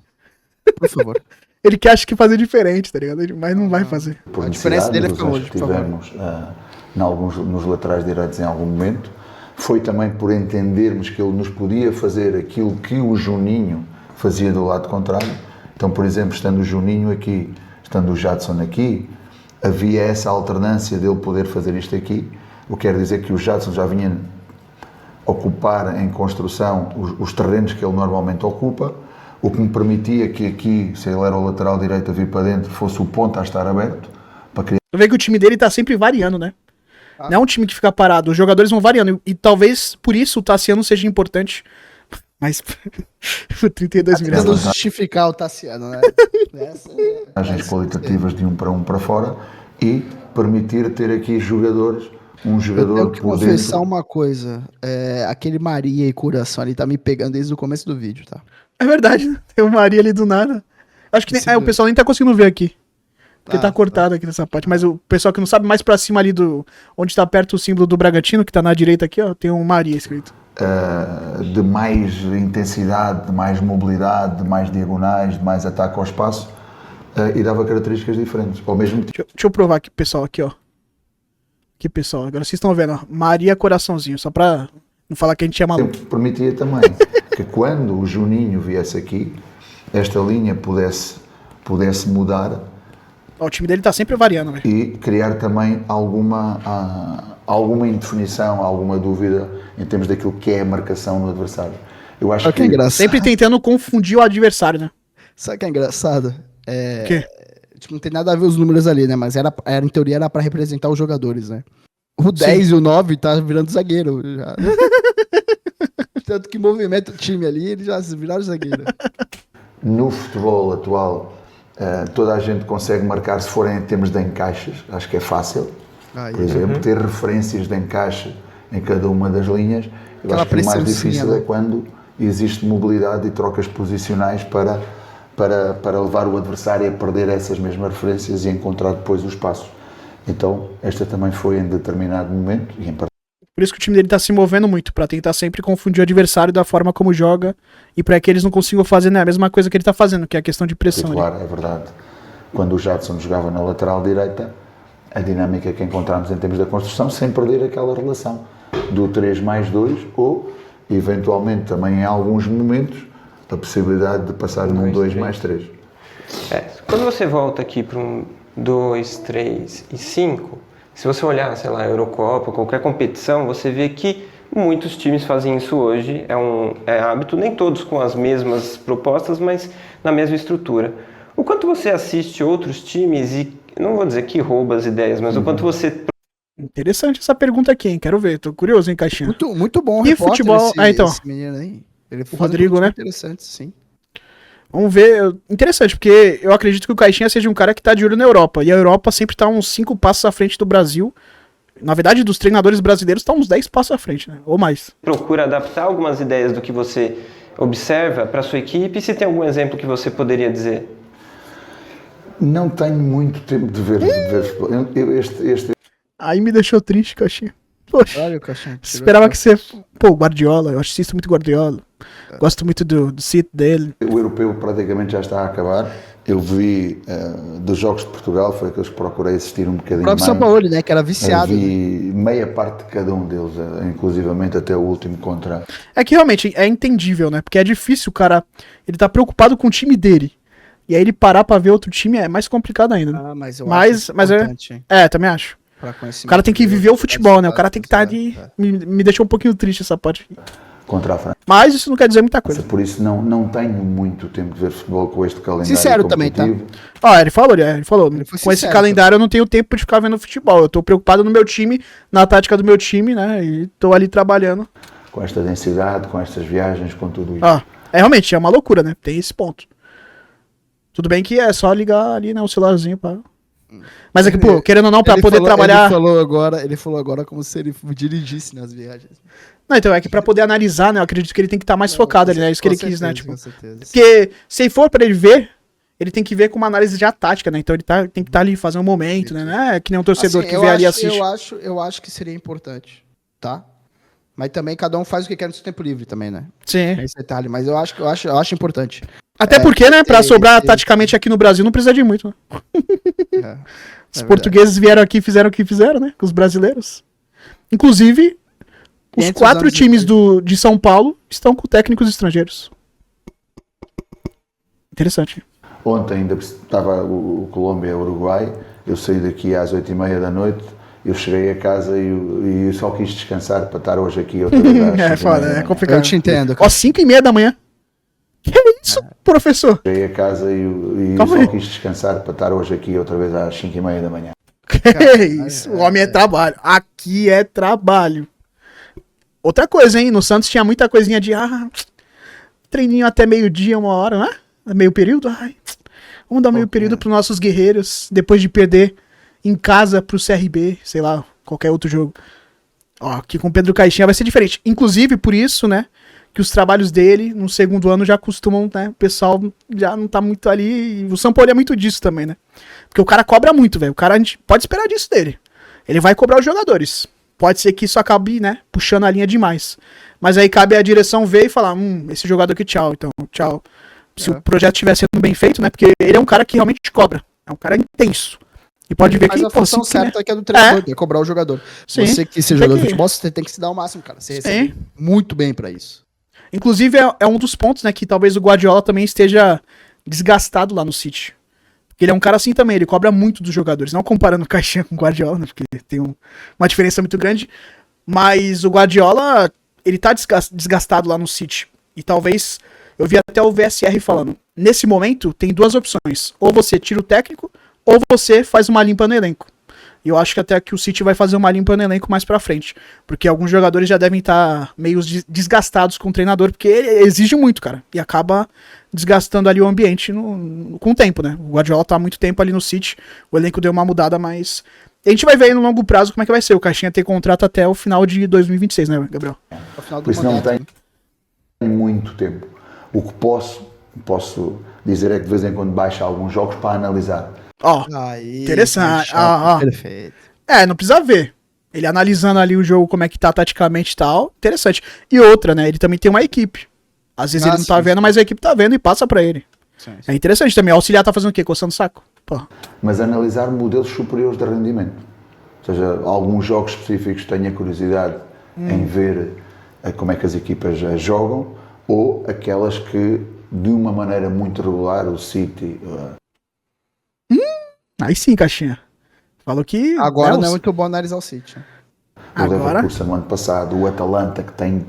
Por favor. Ele quer, acho que, fazer diferente, tá ligado? Mas não vai fazer. A diferença dele é ficar longe, por favor. Nos laterais direitos em algum momento. Foi também por entendermos que ele nos podia fazer aquilo que o Juninho fazia do lado contrário. Então, por exemplo, estando o Juninho aqui, estando o Jadson aqui, havia essa alternância dele poder fazer isto aqui. O que quer dizer que o Jadson já vinha ocupar em construção os terrenos que ele normalmente ocupa, o que me permitia que aqui, se ele era o lateral direito a vir para dentro, fosse o ponta a estar aberto. Para criar... Tu vê que o time dele tá sempre variando, né? Não é um time que fica parado, os jogadores vão variando. E talvez por isso o Tassiano seja importante. Mas por 32 milhões. Tentando justificar o Tassiano, né? As qualitativas de um para fora e permitir ter aqui jogadores. Um jogador. Eu tenho que confessar uma coisa. Aquele Maria e Coração ali tá me pegando desde o começo do vídeo, tá? É verdade, né? Tem o Maria ali do nada. Acho que o pessoal nem tá conseguindo ver aqui. Porque tá cortado aqui nessa parte. Mas o pessoal que não sabe, mais pra cima ali onde tá perto o símbolo do Bragantino, que tá na direita aqui, ó, tem um Maria escrito. De mais intensidade, de mais mobilidade, de mais diagonais, de mais ataque ao espaço, e dava características diferentes. Ao mesmo tempo. Deixa eu provar aqui, pessoal, aqui, ó. Aqui, pessoal, agora vocês estão vendo, ó. Maria Coraçãozinho, só pra não falar que a gente é maluco. Permitia também que quando o Juninho viesse aqui, esta linha pudesse mudar O time dele tá sempre variando, velho. E criar também alguma indefinição, alguma dúvida em termos daquilo que é a marcação no adversário. Eu acho que é engraçado. Sempre tentando confundir o adversário, né? Sabe o que é engraçado? O quê? Tipo, não tem nada a ver os números ali, né? Mas em teoria era pra representar os jogadores, né? O 10 e o 9 tá virando zagueiro já. Tanto que movimenta o time ali, eles já viraram zagueiro. No futebol atual, toda a gente consegue marcar se forem em termos de encaixes. Acho que é fácil. Por exemplo, ter referências de encaixe em cada uma das linhas. Eu acho que o mais difícil é quando existe mobilidade e trocas posicionais para levar o adversário a perder essas mesmas referências e encontrar depois os passos. Então, esta também foi em determinado momento e em Por isso que o time dele tá se movendo muito, pra tentar sempre confundir o adversário da forma como joga e pra que eles não consigam fazer, né, a mesma coisa que ele tá fazendo, que é a questão de pressão. Claro, é verdade. Quando o Jadson jogava na lateral direita, a dinâmica que encontramos em termos da construção, sem perder aquela relação do 3+2 ou, eventualmente, também em alguns momentos, a possibilidade de passar num 2+3. Quando você volta aqui para um 2, 3 e 5, se você olhar, sei lá, Eurocopa, qualquer competição, você vê que muitos times fazem isso hoje, é hábito, nem todos com as mesmas propostas, mas na mesma estrutura. O quanto você assiste outros times e, não vou dizer que rouba as ideias, mas o quanto você... Interessante essa pergunta aqui, hein? Quero ver, tô curioso, hein, Caixinha? Muito bom e futebol, então. Esse menino aí. Ele o Rodrigo, né? Interessante, sim. Vamos ver, interessante, porque eu acredito que o Caixinha seja um cara que tá de olho na Europa, e a Europa sempre tá uns 5 passos à frente do Brasil. Na verdade, dos treinadores brasileiros tá uns 10 passos à frente, né? Ou mais. Procura adaptar algumas ideias do que você observa para sua equipe, e se tem algum exemplo que você poderia dizer? Não tenho muito tempo de ver futebol. Aí me deixou triste, Caixinha. Poxa, olha o Caixinha. Esperava que você... Pô, Guardiola, eu assisto muito Guardiola. Gosto muito do sítio dele. O europeu praticamente já está a acabar. Eu vi dos jogos de Portugal, foi aqueles que procurei assistir um bocadinho mais. O próprio Sampaoli, né, que era viciado. Eu vi meia parte de cada um deles, inclusivamente até o último contra. É que realmente é entendível, né? Porque é difícil o cara... Ele tá preocupado com o time dele. E aí ele parar pra ver outro time é mais complicado ainda. Né? Mas eu acho importante. Também acho. O cara tem que viver o futebol, né? O cara tem que estar ali. Me deixou um pouquinho triste essa parte. Contra a França. Mas isso não quer dizer muita coisa. Por isso não tenho muito tempo de ver futebol com este calendário. Sincero também, tá? Ele falou. Com esse calendário eu não tenho tempo de ficar vendo futebol. Eu tô preocupado no meu time, na tática do meu time, né? E tô ali trabalhando. Com esta densidade, com estas viagens, com tudo isso. Realmente, é uma loucura, né? Tem esse ponto. Tudo bem que é só ligar ali, né, o celularzinho pra... Mas é que, pô, querendo ou não, pra poder trabalhar... Ele falou agora como se ele dirigisse nas viagens. Não, então, é que pra poder analisar, né, eu acredito que ele tem que estar mais focado ali, né, isso que ele quis, né, tipo... Com certeza. Porque, se for pra ele ver, ele tem que ver com uma análise já tática, né, então ele tem que estar ali, fazer um momento, né, não é que nem um torcedor que vê ali e assiste. Eu acho que seria importante, tá? Mas também cada um faz o que quer no seu tempo livre também, né? Sim. É esse detalhe, mas eu acho importante. Até porque, né, pra sobrar taticamente aqui no Brasil não precisa de muito, né? Os portugueses vieram aqui e fizeram o que fizeram, né, com os brasileiros. Inclusive, os 4 times de São Paulo estão com técnicos estrangeiros. Interessante. Ontem ainda estava o Colômbia e o Uruguai, eu saí daqui às 8h30 da noite, eu cheguei a casa e só quis descansar para estar hoje aqui outra vez. É complicado. Eu te entendo. 5h30 da manhã. Que é isso, professor? Cheguei a casa e só quis descansar para estar hoje aqui outra vez às 5h30 da manhã. Que isso, o homem é trabalho. Aqui é trabalho. Outra coisa, hein? No Santos tinha muita coisinha de treininho até meio-dia, 1h, né? Meio período. Vamos dar meio período pros nossos guerreiros depois de perder em casa pro CRB, sei lá, qualquer outro jogo. Aqui com o Pedro Caixinha vai ser diferente. Inclusive, por isso, né? Que os trabalhos dele, no segundo ano, já costumam, né? O pessoal já não tá muito ali. E o Sampaoli é muito disso também, né? Porque o cara cobra muito, velho. O cara, a gente pode esperar disso dele. Ele vai cobrar os jogadores. Pode ser que isso acabe, né? Puxando a linha demais. Mas aí cabe a direção ver e falar: esse jogador aqui, tchau. Então, tchau. Se o projeto estiver sendo bem feito, né? Porque ele é um cara que realmente cobra. É um cara intenso. E pode ver que a função certa é que é do treinador, é cobrar o jogador. Sim. Você que ser jogador de futebol, você tem que se dar o máximo, cara. Você recebe muito bem pra isso. Inclusive, é um dos pontos, né, que talvez o Guardiola também esteja desgastado lá no City. Porque ele é um cara assim também, ele cobra muito dos jogadores. Não comparando o Caixinha com o Guardiola, né? Porque tem uma diferença muito grande. Mas o Guardiola, ele tá desgastado lá no City. E talvez, eu vi até o VSR falando, nesse momento tem duas opções. Ou você tira o técnico, ou você faz uma limpa no elenco. E eu acho que até que o City vai fazer uma limpa no elenco mais pra frente. Porque alguns jogadores já devem estar meio desgastados com o treinador, porque ele exige muito, cara. E acaba desgastando ali o ambiente com o tempo, né? O Guardiola tá há muito tempo ali no City, o elenco deu uma mudada, mas a gente vai ver aí no longo prazo como é que vai ser. O Caixinha tem contrato até o final de 2026, né, Gabriel? Ao final do Por isso não contrato, tem muito tempo. O que posso dizer é que de vez em quando baixa alguns jogos para analisar. Ó, Aí, interessante. Perfeito. Não precisa ver. Ele analisando ali o jogo, como é que tá taticamente e tal, interessante. E outra, né, ele também tem uma equipe. Às vezes ele não tá vendo, mas a equipe tá vendo e passa pra ele. Sim. É interessante também. O auxiliar tá fazendo o quê? Coçando o saco? Pô. Mas analisar modelos superiores de rendimento. Ou seja, alguns jogos específicos tenho a curiosidade em ver como é que as equipas jogam, ou aquelas que, de uma maneira muito regular, o City... Aí sim, Caixinha. Falou que... Agora não é muito bom analisar o City. o Leverkusen no ano passado, o Atalanta, que tem...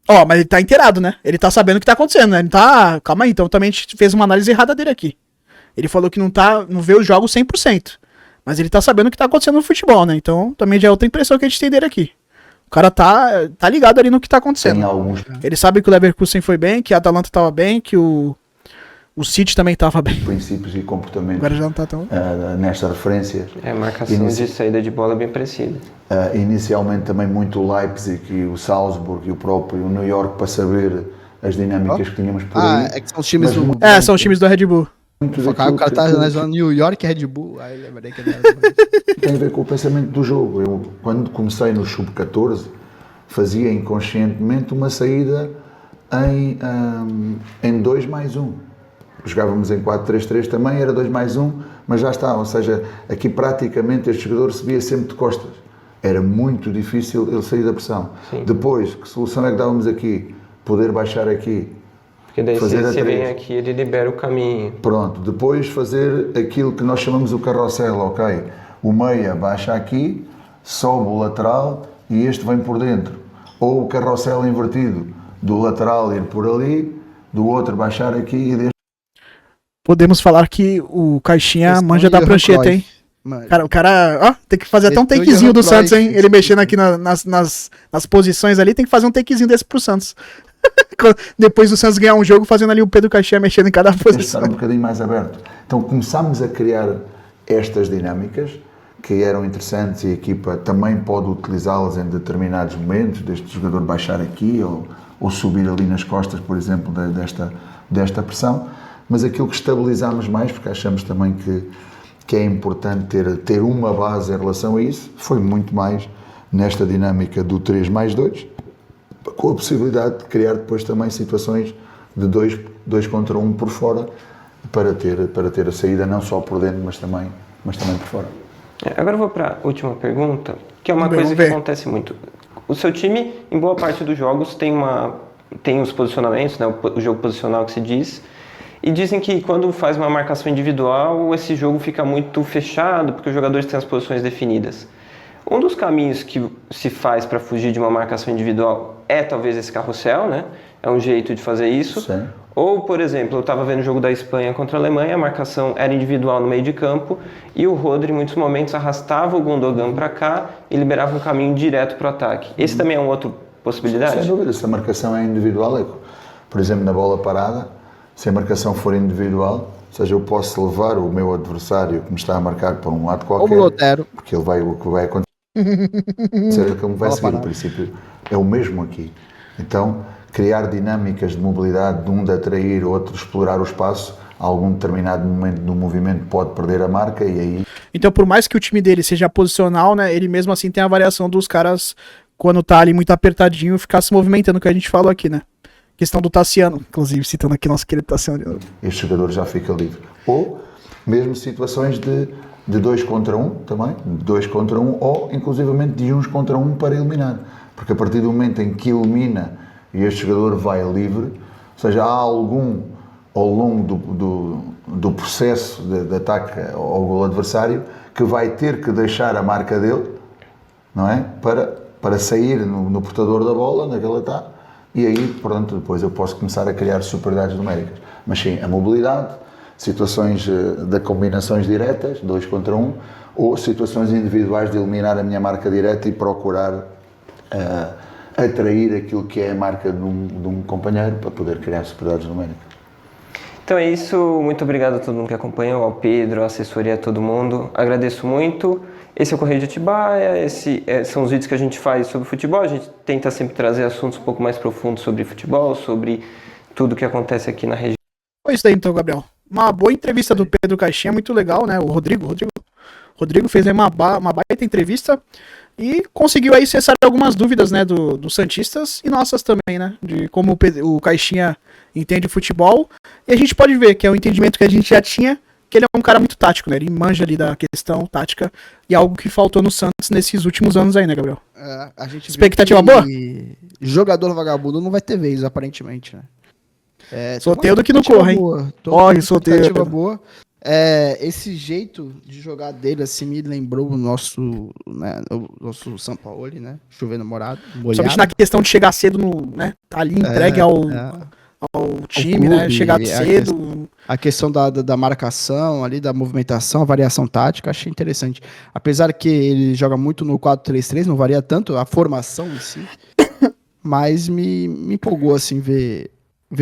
Ó, mas ele tá inteirado, né? Ele tá sabendo o que tá acontecendo, né? Ele tá... Calma aí, então também a gente fez uma análise errada dele aqui. Ele falou que não vê os jogos 100%. Mas ele tá sabendo o que tá acontecendo no futebol, né? Então também já é outra impressão que a gente tem dele aqui. O cara tá ligado ali no que tá acontecendo. Tem alguns Ele sabe que o Leverkusen foi bem, que a Atalanta tava bem, que o City também tava bem. princípios e comportamentos Agora já não tá tão... nestas referências. A marcação de saída de bola é bem parecida. Inicialmente também muito o Leipzig e o Salzburg e o próprio New York para saber as dinâmicas que tínhamos por aí. É que são os times Mas do... são os times do Red Bull. muitos O cara daquilo tá que- analisando New York e Red Bull. Aí lembrei que ele era... tem a ver com o pensamento do jogo. Eu, quando comecei no Sub-14, fazia inconscientemente uma saída em 2+1. Jogávamos em 4-3-3 também, era 2+1, mas já está. Ou seja, aqui praticamente este jogador recebia sempre de costas. Era muito difícil ele sair da pressão. Sim. Depois, que solução é que dávamos aqui? Poder baixar aqui. Porque daí se Fazer a você vem três. aqui, ele libera o caminho. Pronto, depois fazer aquilo que nós chamamos o carrossel, ok? O meia baixa aqui, sobe o lateral e este vem por dentro. Ou o carrossel invertido, do lateral ir por ali, do outro baixar aqui e deste. Podemos falar que o Caixinha manja da prancheta, hein? Mano, Cara, o cara, ó, tem que fazer até um Questão de takezinho do Johan Santos, hein? Cruyff. Ele mexendo aqui nas posições ali, tem que fazer um takezinho desse pro Santos. Depois do Santos ganhar um jogo, fazendo ali o Pedro Caixinha mexendo em cada Estar posição. um bocadinho mais aberto. Então começámos a criar estas dinâmicas que eram interessantes e a equipa também pode utilizá-las em determinados momentos, deste jogador baixar aqui ou subir ali nas costas, por exemplo, desta pressão. Mas aquilo que estabilizámos mais, porque achamos também que é importante ter uma base em relação a isso, foi muito mais nesta dinâmica do 3+2, com a possibilidade de criar depois também situações de 2 contra 1 por fora, para ter a saída não só por dentro, mas também por fora. Agora eu vou para a última pergunta, que é uma Vamos coisa que ver. acontece muito. O seu time, em boa parte dos jogos, tem os posicionamentos, né, o jogo posicional que se diz, e dizem que quando faz uma marcação individual, esse jogo fica muito fechado, porque os jogadores têm as posições definidas. Um dos caminhos que se faz para fugir de uma marcação individual é talvez esse carrossel, né? É um jeito de fazer isso. Sim. Ou, por exemplo, eu estava vendo o jogo da Espanha contra a Alemanha, a marcação era individual no meio de campo e o Rodri, em muitos momentos, arrastava o Gundogan para cá e liberava um caminho direto para o ataque. Esse também é uma outra possibilidade? Sem dúvida, se a marcação é individual, por exemplo, na bola parada, se a marcação for individual, ou seja, eu posso levar o meu adversário que me está a marcar para um lado qualquer, Ou o Lotero. porque o que vai acontecer é que ele me vai seguir. O princípio é o mesmo aqui. Então, criar dinâmicas de mobilidade, de um de atrair, outro de explorar o espaço, a algum determinado momento do movimento pode perder a marca e aí... Então, por mais que o time dele seja posicional, né, ele mesmo assim tem a variação dos caras, quando tá ali muito apertadinho, ficar se movimentando, que a gente falou aqui, né? Questão do Tassiano, inclusive, citando aqui nosso querido Tassiano de novo. este jogador já fica livre. Ou mesmo situações de 2 contra 1 também, de 2 contra 1 ou inclusivamente de 1 contra 1 para eliminar. Porque a partir do momento em que elimina e este jogador vai livre, ou seja, há algum ao longo do processo de ataque ao gol adversário, que vai ter que deixar a marca dele, não é? Para sair no portador da bola, onde ele está, e aí, pronto, depois eu posso começar a criar superioridades numéricas. Mas sim, a mobilidade, situações de combinações diretas, 2 contra 1, ou situações individuais de eliminar a minha marca direta e procurar atrair aquilo que é a marca de um companheiro para poder criar superioridades numéricas. Então é isso, muito obrigado a todo mundo que acompanhou, ao Pedro, à assessoria, a todo mundo. Agradeço muito. Esse é o Correio de Atibaia, são os vídeos que a gente faz sobre futebol. A gente tenta sempre trazer assuntos um pouco mais profundos sobre futebol, sobre tudo que acontece aqui na região. Foi isso daí então, Gabriel. Uma boa entrevista do Pedro Caixinha, muito legal, né? O Rodrigo fez aí uma baita entrevista e conseguiu aí cessar algumas dúvidas, né, dos santistas e nossas também, né? De como o Caixinha entende futebol. E a gente pode ver que é um entendimento que a gente já tinha, que ele é um cara muito tático, né? Ele manja ali da questão tática e algo que faltou no Santos nesses últimos anos aí, né, Gabriel? A gente expectativa boa? Jogador vagabundo não vai ter vez, aparentemente, né? Sorteio que não corre, hein? Corre, sorteio. Boa. Esse jeito de jogar dele, assim, me lembrou o nosso São Paulo, né? Chovendo molhado. Somente na questão de chegar cedo, né? Tá ali entregue ao time, clube, né? Chegar cedo. A questão da marcação ali, da movimentação, a variação tática, achei interessante. Apesar que ele joga muito no 4-3-3, não varia tanto a formação em si, mas me empolgou, assim, ver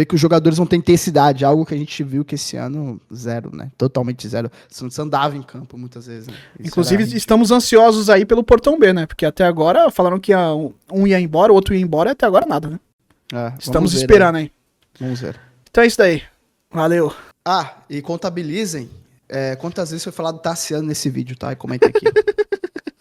que os jogadores vão ter intensidade, algo que a gente viu que esse ano, zero, né? Totalmente zero. O Santos andava em campo muitas vezes, né? Inclusive, estamos ansiosos aí pelo Portão B, né? Porque até agora falaram que um ia embora, o outro ia embora, e até agora nada, né? Estamos esperando aí. Vamos ver. Então é isso daí. Valeu. E contabilizem quantas vezes foi falado Tassiano nesse vídeo, tá? E comenta aqui.